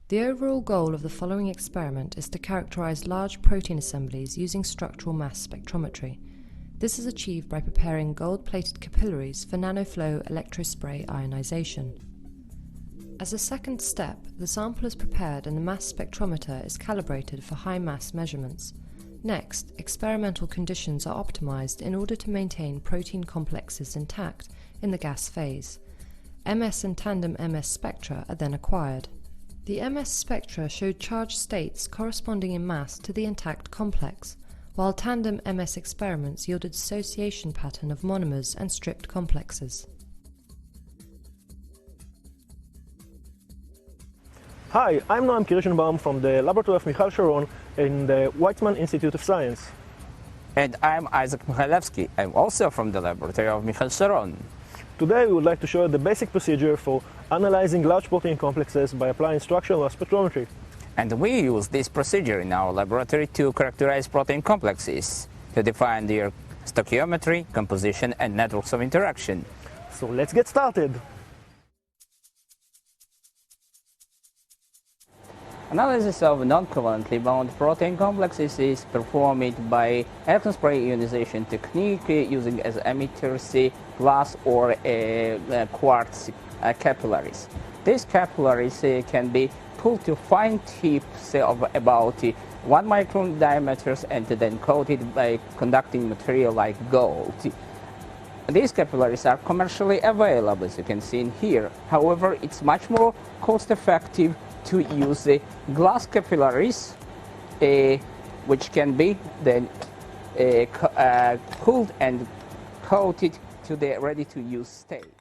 The overall goal of the following experiment is to characterize large protein assemblies using structural mass spectrometry. This is achieved by preparing gold-plated capillaries for nanoflow electrospray ionization. As a second step, the sample is prepared and the mass spectrometer is calibrated for high mass measurements. Next, experimental conditions are optimized in order to maintain protein complexes intact in the gas phase. MS and tandem MS spectra are then acquired. The MS spectra showed charged states corresponding in mass to the intact complex, while tandem MS experiments yielded dissociation pattern of monomers and stripped complexes. Hi, I'm Noam Kirshenbaum from the laboratory of Michal Sharon in the Weizmann Institute of Science. And I'm Izhak Michaelevski. I'm also from the laboratory of Michal Sharon. Today we would like to show you the basic procedure for analyzing large protein complexes by applying structural mass spectrometry. And we use this procedure in our laboratory to characterize protein complexes, to define their stoichiometry, composition, and networks of interaction. So let's get started. Analysis of non-covalently bound protein complexes is performed by electron spray ionization technique using as emitters glass or quartz capillaries. These capillaries can be pulled to fine tips of about 1 micron diameters and then coated by conducting material like gold. These capillaries are commercially available, as you can see in here. However, it's much more cost-effective to use glass capillaries, which can be then cooled and coated to the ready-to-use state.